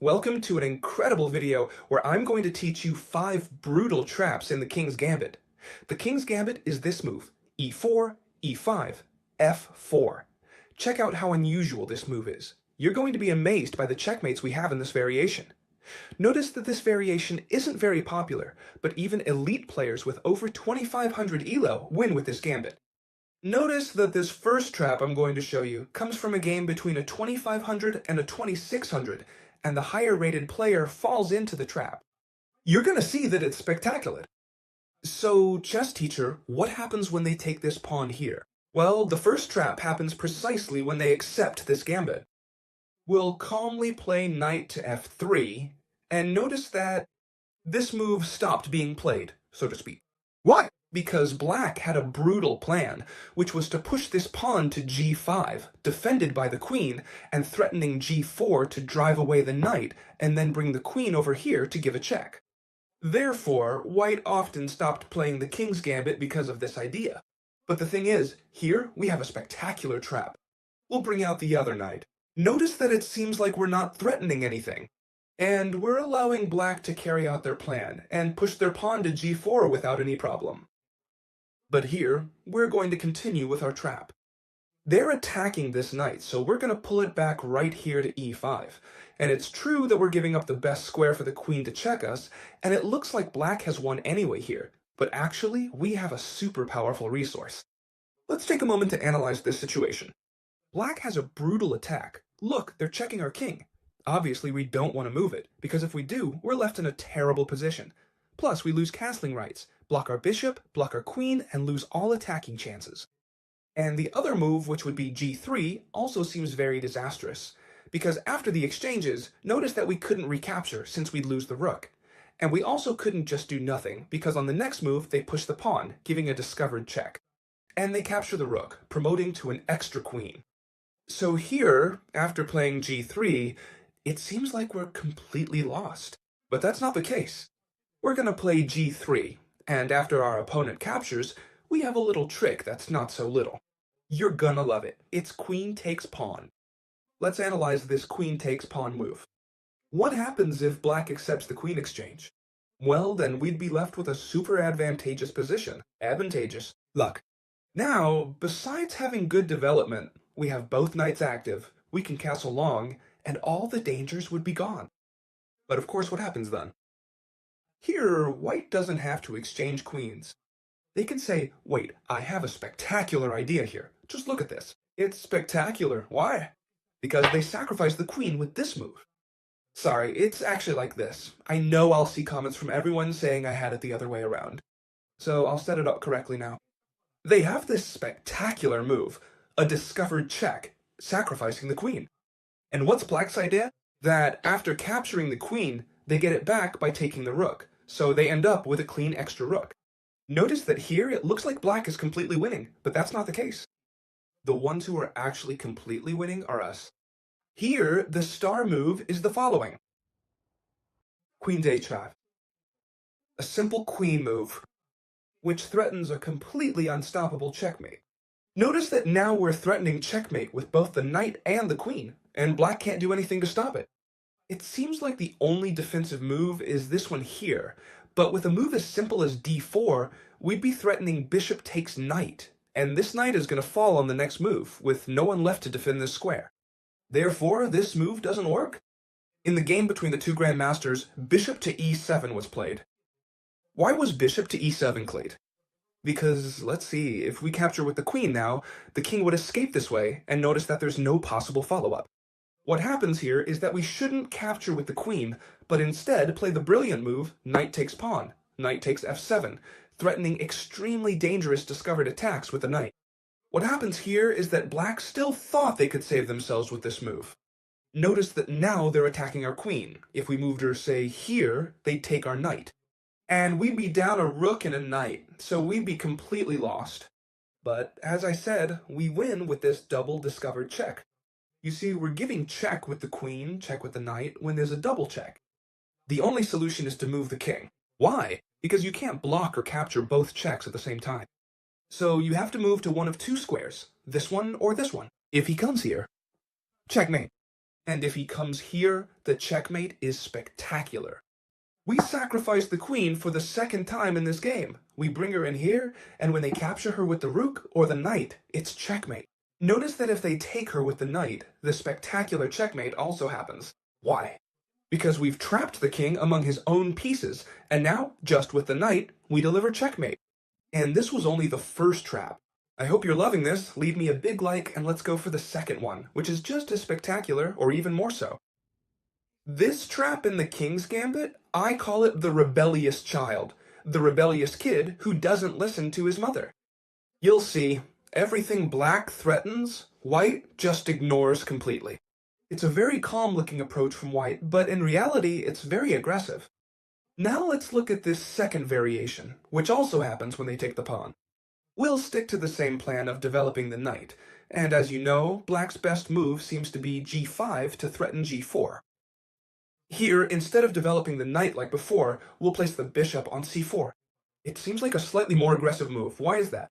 Welcome to an incredible video where I'm going to teach you 5 brutal traps in the King's Gambit. The King's Gambit is this move: e4, e5, f4. Check out how unusual this move is. You're going to be amazed by the checkmates we have in this variation. Notice that this variation isn't very popular, but even elite players with over 2500 elo win with this gambit. Notice that this first trap I'm going to show you comes from a game between a 2500 and a 2600, and the higher rated player falls into the trap. You're gonna see that it's spectacular. So, chess teacher, what happens when they take this pawn here? Well, the first trap happens precisely when they accept this gambit. We'll calmly play knight to f3, and notice that this move stopped being played, so to speak. Why? Because black had a brutal plan, which was to push this pawn to g5, defended by the queen, and threatening g4 to drive away the knight, and then bring the queen over here to give a check. Therefore, white often stopped playing the King's Gambit because of this idea. But the thing is, here we have a spectacular trap. We'll bring out the other knight. Notice that it seems like we're not threatening anything. And we're allowing black to carry out their plan, and push their pawn to g4 without any problem. But here, we're going to continue with our trap. They're attacking this knight, so we're going to pull it back right here to e5. And it's true that we're giving up the best square for the queen to check us, and it looks like black has won anyway here. But actually, we have a super powerful resource. Let's take a moment to analyze this situation. Black has a brutal attack. Look, they're checking our king. Obviously, we don't want to move it, because if we do, we're left in a terrible position. Plus, we lose castling rights, block our bishop, block our queen, and lose all attacking chances. And the other move, which would be g3, also seems very disastrous, because after the exchanges, notice that we couldn't recapture since we'd lose the rook. And we also couldn't just do nothing, because on the next move, they push the pawn, giving a discovered check. And they capture the rook, promoting to an extra queen. So here, after playing g3, it seems like we're completely lost. But that's not the case. We're going to play g3, and after our opponent captures, we have a little trick that's not so little. You're gonna love it. It's queen takes pawn. Let's analyze this queen takes pawn move. What happens if black accepts the queen exchange? Well, then we'd be left with a super advantageous position. Advantageous. Luck. Now, besides having good development, we have both knights active, we can castle long, and all the dangers would be gone. But of course, what happens then? Here, white doesn't have to exchange queens. They can say, wait, I have a spectacular idea here. Just look at this. It's spectacular. Why? Because they sacrifice the queen with this move. Sorry, it's actually like this. I know I'll see comments from everyone saying I had it the other way around. So I'll set it up correctly now. They have this spectacular move, a discovered check, sacrificing the queen. And what's black's idea? That after capturing the queen, they get it back by taking the rook. So they end up with a clean extra rook. Notice that here it looks like black is completely winning, but that's not the case. The ones who are actually completely winning are us. Here, the star move is the following. Queen to h5. A simple queen move, which threatens a completely unstoppable checkmate. Notice that now we're threatening checkmate with both the knight and the queen, and black can't do anything to stop it. It seems like the only defensive move is this one here, but with a move as simple as d4, we'd be threatening bishop takes knight, and this knight is going to fall on the next move, with no one left to defend this square. Therefore, this move doesn't work. In the game between the two grandmasters, bishop to e7 was played. Why was bishop to e7 played? Because, let's see, if we capture with the queen now, the king would escape this way, and notice that there's no possible follow-up. What happens here is that we shouldn't capture with the queen, but instead play the brilliant move, knight takes pawn, knight takes f7, threatening extremely dangerous discovered attacks with the knight. What happens here is that black still thought they could save themselves with this move. Notice that now they're attacking our queen. If we moved her, say, here, they'd take our knight. And we'd be down a rook and a knight, so we'd be completely lost. But, as I said, we win with this double discovered check. You see, we're giving check with the queen, check with the knight, when there's a double check. The only solution is to move the king. Why? Because you can't block or capture both checks at the same time. So you have to move to one of two squares, this one or this one. If he comes here, checkmate. And if he comes here, the checkmate is spectacular. We sacrifice the queen for the second time in this game. We bring her in here, and when they capture her with the rook or the knight, it's checkmate. Notice that if they take her with the knight, the spectacular checkmate also happens. Why? Because we've trapped the king among his own pieces, and now, just with the knight, we deliver checkmate. And this was only the first trap. I hope you're loving this. Leave me a big like, and let's go for the second one, which is just as spectacular, or even more so. This trap in the King's Gambit, I call it the rebellious child, the rebellious kid who doesn't listen to his mother. You'll see, everything black threatens, white just ignores completely. It's a very calm-looking approach from white, but in reality, it's very aggressive. Now let's look at this second variation, which also happens when they take the pawn. We'll stick to the same plan of developing the knight, and as you know, black's best move seems to be g5 to threaten g4. Here, instead of developing the knight like before, we'll place the bishop on c4. It seems like a slightly more aggressive move. Why is that?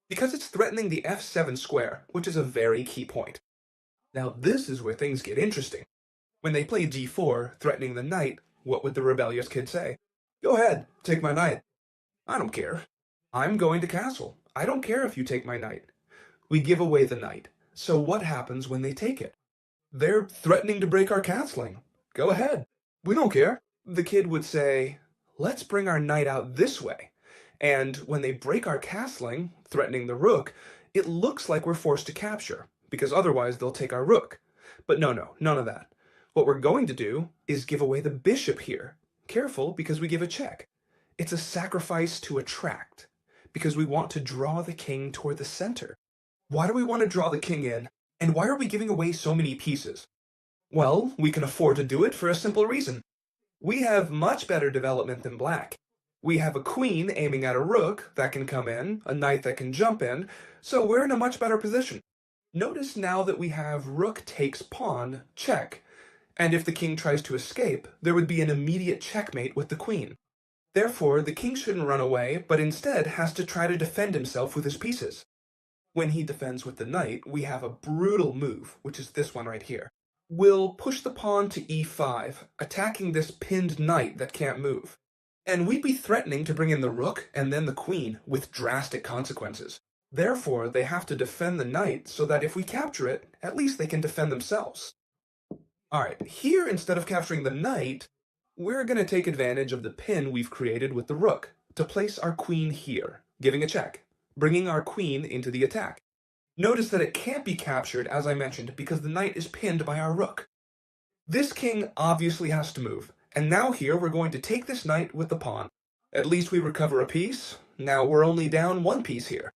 Because it's threatening the f7 square, which is a very key point. Now this is where things get interesting. When they play g4, threatening the knight, what would the rebellious kid say? Go ahead, take my knight. I don't care. I'm going to castle. I don't care if you take my knight. We give away the knight. So what happens when they take it? They're threatening to break our castling. Go ahead. We don't care. The kid would say, let's bring our knight out this way. And when they break our castling, threatening the rook, it looks like we're forced to capture, because otherwise they'll take our rook. But no, none of that. What we're going to do is give away the bishop here. Careful, because we give a check. It's a sacrifice to attract, because we want to draw the king toward the center. Why do we want to draw the king in? And why are we giving away so many pieces? Well, we can afford to do it for a simple reason. We have much better development than black. We have a queen aiming at a rook that can come in, a knight that can jump in, so we're in a much better position. Notice now that we have rook takes pawn, check, and if the king tries to escape, there would be an immediate checkmate with the queen. Therefore, the king shouldn't run away, but instead has to try to defend himself with his pieces. When he defends with the knight, we have a brutal move, which is this one right here. We'll push the pawn to e5, attacking this pinned knight that can't move. And we'd be threatening to bring in the rook and then the queen with drastic consequences. Therefore, they have to defend the knight so that if we capture it, at least they can defend themselves. Alright, here instead of capturing the knight, we're going to take advantage of the pin we've created with the rook to place our queen here, giving a check, bringing our queen into the attack. Notice that it can't be captured, as I mentioned, because the knight is pinned by our rook. This king obviously has to move, and now here we're going to take this knight with the pawn. At least we recover a piece. Now we're only down one piece here.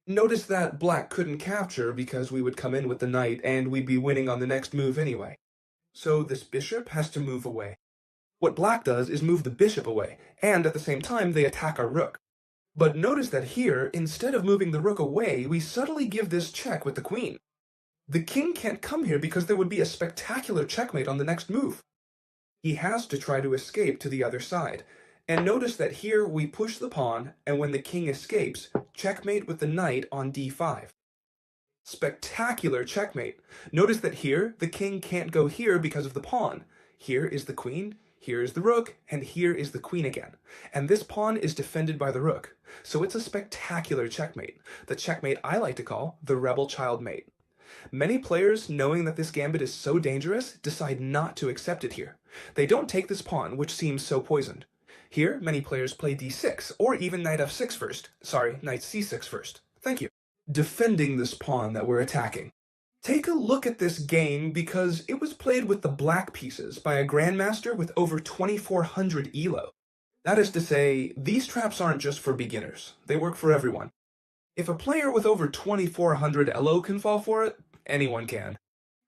Notice that black couldn't capture because we would come in with the knight and we'd be winning on the next move anyway. So this bishop has to move away. What black does is move the bishop away, and at the same time they attack our rook. But notice that here, instead of moving the rook away, we subtly give this check with the queen. The king can't come here because there would be a spectacular checkmate on the next move. He has to try to escape to the other side. And notice that here we push the pawn, and when the king escapes, checkmate with the knight on d5. Spectacular checkmate. Notice that here, the king can't go here because of the pawn. Here is the queen, here is the rook, and here is the queen again. And this pawn is defended by the rook. So it's a spectacular checkmate. The checkmate I like to call the rebel child mate. Many players, knowing that this gambit is so dangerous, decide not to accept it here. They don't take this pawn, which seems so poisoned. Here, many players play d6, or even knight f6 first. Sorry, knight c6 first. Thank you. Defending this pawn that we're attacking. Take a look at this game because it was played with the black pieces by a grandmaster with over 2400 elo. That is to say, these traps aren't just for beginners. They work for everyone. If a player with over 2400 elo can fall for it, anyone can.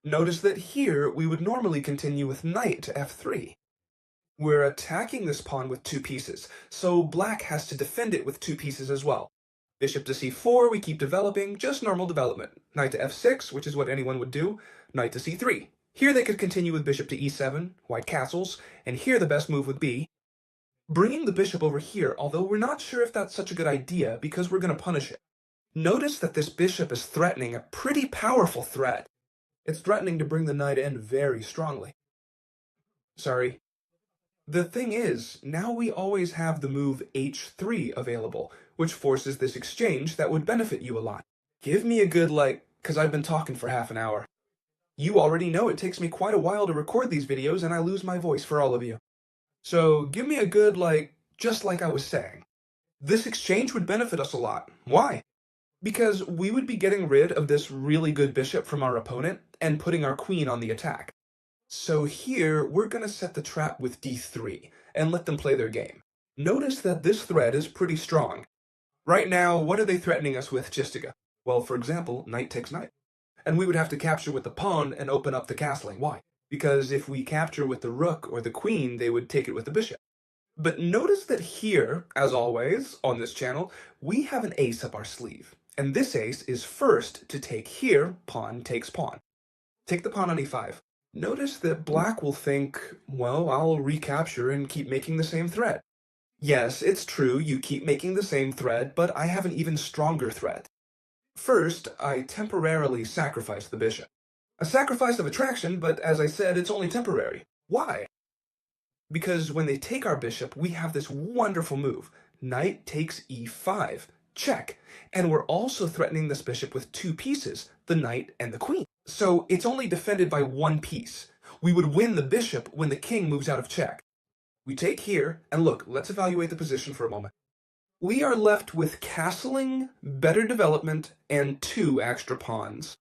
Notice that here we would normally continue with knight to f3. We're attacking this pawn with two pieces, so black has to defend it with two pieces as well. Bishop to c4, we keep developing, just normal development. Knight to f6, which is what anyone would do. Knight to c3. Here they could continue with bishop to e7, white castles, and here the best move would be bringing the bishop over here, although we're not sure if that's such a good idea because we're going to punish it. Notice that this bishop is threatening a pretty powerful threat. It's threatening to bring the knight in very strongly. Sorry. The thing is, now we always have the move h3 available, which forces this exchange that would benefit you a lot. Give me a good, cause I've been talking for half an hour. You already know it takes me quite a while to record these videos and I lose my voice for all of you. So give me a good, just like I was saying. This exchange would benefit us a lot. Why? Because we would be getting rid of this really good bishop from our opponent and putting our queen on the attack. So here, we're going to set the trap with d3 and let them play their game. Notice that this threat is pretty strong. Right now, what are they threatening us with, Chistica? Well, for example, knight takes knight. And we would have to capture with the pawn and open up the castling. Why? Because if we capture with the rook or the queen, they would take it with the bishop. But notice that here, as always, on this channel, we have an ace up our sleeve. And this ace is first to take here, pawn takes pawn. Take the pawn on e5. Notice that black will think, well, I'll recapture and keep making the same threat. Yes, it's true, you keep making the same threat, but I have an even stronger threat. First, I temporarily sacrifice the bishop. A sacrifice of attraction, but as I said, it's only temporary. Why? Because when they take our bishop, we have this wonderful move. Knight takes e5. Check. And we're also threatening this bishop with two pieces, the knight and the queen. So it's only defended by one piece. We would win the bishop when the king moves out of check. We take here, and look, let's evaluate the position for a moment. We are left with castling, better development, and two extra pawns.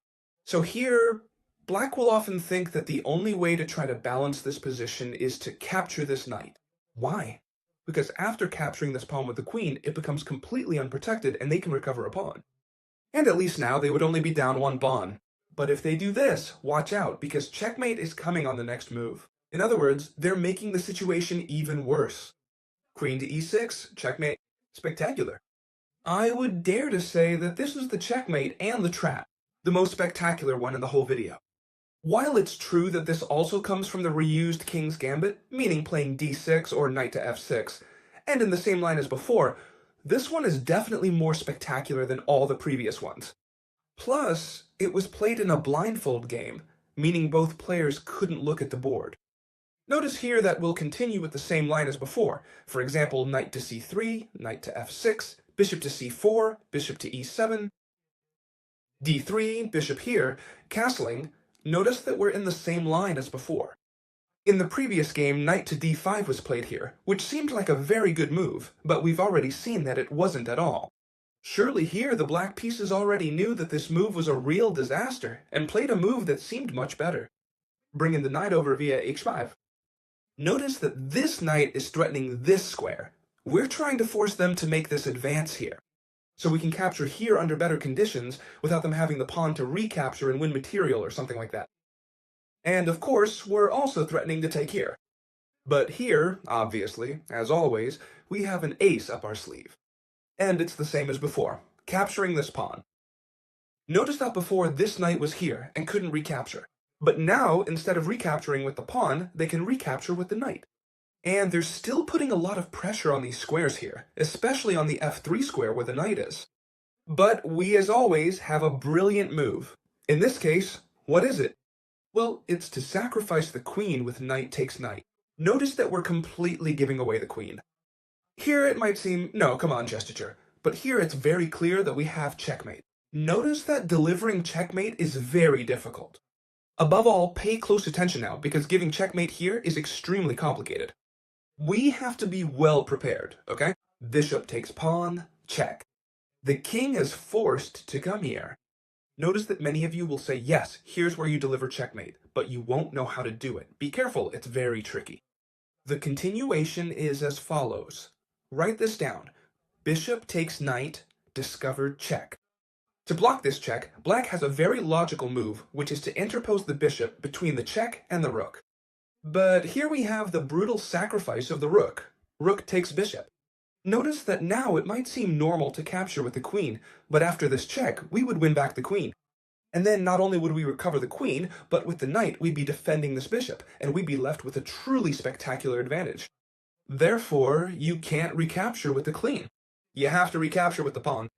So here, black will often think that the only way to try to balance this position is to capture this knight. Why? Because after capturing this pawn with the queen, it becomes completely unprotected and they can recover a pawn. And at least now they would only be down one pawn. But if they do this, watch out, because checkmate is coming on the next move. In other words, they're making the situation even worse. Queen to e6, checkmate. Spectacular. I would dare to say that this is the checkmate and the trap, the most spectacular one in the whole video. While it's true that this also comes from the reused King's Gambit, meaning playing d6 or knight to f6, and in the same line as before, this one is definitely more spectacular than all the previous ones. Plus, it was played in a blindfold game, meaning both players couldn't look at the board. Notice here that we'll continue with the same line as before. For example, knight to c3, knight to f6, bishop to c4, bishop to e7, d3, bishop here, castling. Notice that we're in the same line as before. In the previous game, knight to d5 was played here, which seemed like a very good move, but we've already seen that it wasn't at all. Surely here the black pieces already knew that this move was a real disaster, and played a move that seemed much better, bringing the knight over via h5. Notice that this knight is threatening this square. We're trying to force them to make this advance here, so we can capture here under better conditions without them having the pawn to recapture and win material or something like that. And of course, we're also threatening to take here. But here, obviously, as always, we have an ace up our sleeve. And it's the same as before, capturing this pawn. Notice that before this knight was here and couldn't recapture. But now, instead of recapturing with the pawn, they can recapture with the knight. And they're still putting a lot of pressure on these squares here, especially on the f3 square where the knight is. But we, as always, have a brilliant move. In this case, what is it? Well, it's to sacrifice the queen with knight takes knight. Notice that we're completely giving away the queen. Here it might seem, no, come on, Gesture, but here it's very clear that we have checkmate. Notice that delivering checkmate is very difficult. Above all, pay close attention now, because giving checkmate here is extremely complicated. We have to be well prepared, okay? Bishop takes pawn, check. The king is forced to come here. Notice that many of you will say, yes, here's where you deliver checkmate, but you won't know how to do it. Be careful, it's very tricky. The continuation is as follows. Write this down. Bishop takes knight, discovered check. To block this check, black has a very logical move, which is to interpose the bishop between the check and the rook. But here we have the brutal sacrifice of the rook. Rook takes bishop. Notice that now it might seem normal to capture with the queen, but after this check, we would win back the queen. And then not only would we recover the queen, but with the knight we'd be defending this bishop, and we'd be left with a truly spectacular advantage. Therefore, you can't recapture with the queen. You have to recapture with the pawn.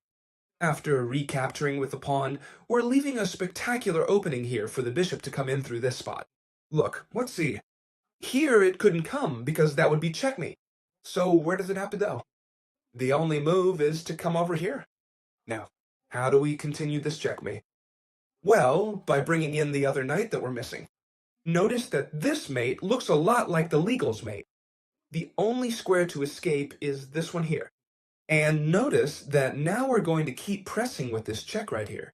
After recapturing with the pawn, we're leaving a spectacular opening here for the bishop to come in through this spot. Look, let's see. Here it couldn't come because that would be checkmate. So where does it have to go? The only move is to come over here. Now, how do we continue this checkmate? Well, by bringing in the other knight that we're missing. Notice that this mate looks a lot like the legal's mate. The only square to escape is this one here. And notice that now we're going to keep pressing with this check right here.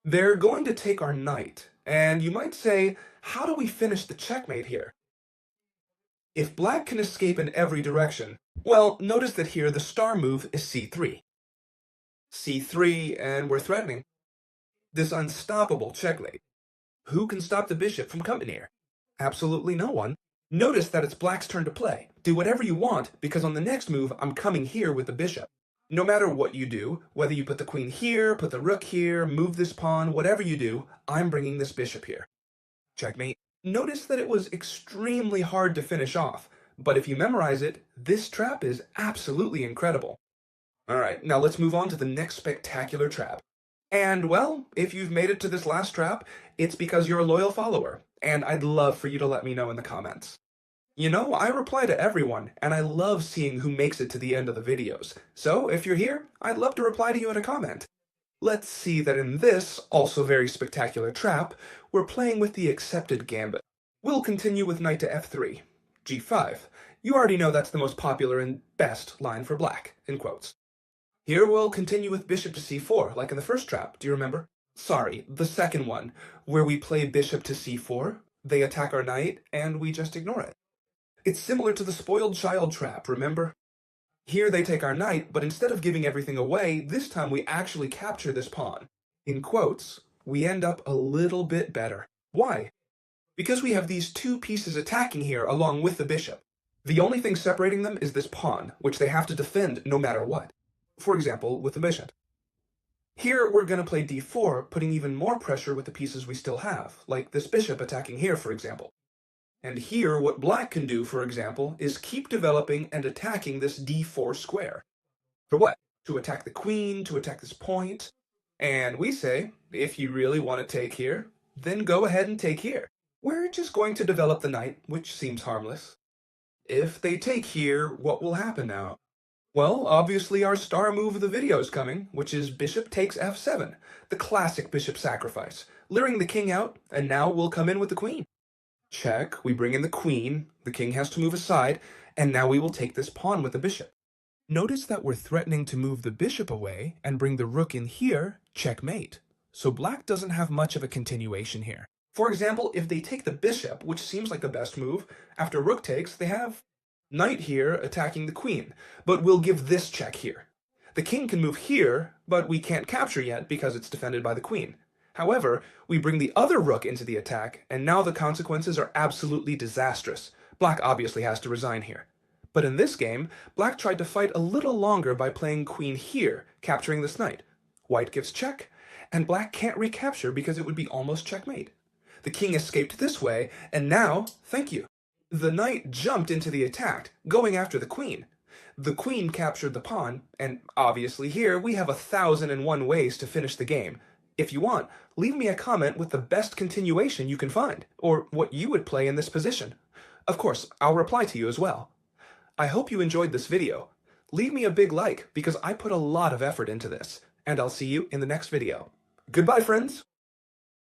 They're going to take our knight, and you might say, how do we finish the checkmate here? If black can escape in every direction, well, notice that here the star move is c3. c3, and we're threatening. This unstoppable checkmate. Who can stop the bishop from coming here? Absolutely no one. Notice that it's black's turn to play. Do whatever you want, because on the next move, I'm coming here with the bishop. No matter what you do, whether you put the queen here, put the rook here, move this pawn, whatever you do, I'm bringing this bishop here. Checkmate. Notice that it was extremely hard to finish off, but if you memorize it, this trap is absolutely incredible. Alright, now let's move on to the next spectacular trap. And, well, if you've made it to this last trap, it's because you're a loyal follower, and I'd love for you to let me know in the comments. You know, I reply to everyone, and I love seeing who makes it to the end of the videos, so if you're here, I'd love to reply to you in a comment. Let's see that in this, also very spectacular trap, we're playing with the accepted gambit. We'll continue with knight to f3, g5. You already know that's the most popular and best line for black, in quotes. Here we'll continue with bishop to c4, like in the first trap, do you remember? Sorry, the second one, where we play bishop to c4, they attack our knight, and we just ignore it. It's similar to the spoiled child trap, remember? Here they take our knight, but instead of giving everything away, this time we actually capture this pawn. In quotes, we end up a little bit better. Why? Because we have these two pieces attacking here along with the bishop. The only thing separating them is this pawn, which they have to defend no matter what. For example, with the bishop. Here we're going to play d4, putting even more pressure with the pieces we still have, like this bishop attacking here, for example. And here, what black can do, for example, is keep developing and attacking this d4 square. For what? To attack the queen, to attack this point. And we say, if you really want to take here, then go ahead and take here. We're just going to develop the knight, which seems harmless. If they take here, what will happen now? Well, obviously our star move of the video is coming, which is bishop takes f7, the classic bishop sacrifice, luring the king out, and now we'll come in with the queen. Check, we bring in the queen, the king has to move aside, and now we will take this pawn with the bishop. Notice that we're threatening to move the bishop away and bring the rook in here, checkmate. So black doesn't have much of a continuation here. For example, if they take the bishop, which seems like the best move, after rook takes, they have knight here attacking the queen, but we'll give this check here. The king can move here, but we can't capture yet because it's defended by the queen. However, we bring the other rook into the attack, and now the consequences are absolutely disastrous. Black obviously has to resign here. But in this game, black tried to fight a little longer by playing queen here, capturing this knight. White gives check, and black can't recapture because it would be almost checkmate. The king escaped this way, and now, thank you. The knight jumped into the attack, going after the queen. The queen captured the pawn, and obviously here we have 1,001 ways to finish the game. If you want, leave me a comment with the best continuation you can find, or what you would play in this position. Of course, I'll reply to you as well. I hope you enjoyed this video. Leave me a big like, because I put a lot of effort into this, and I'll see you in the next video. Goodbye, friends!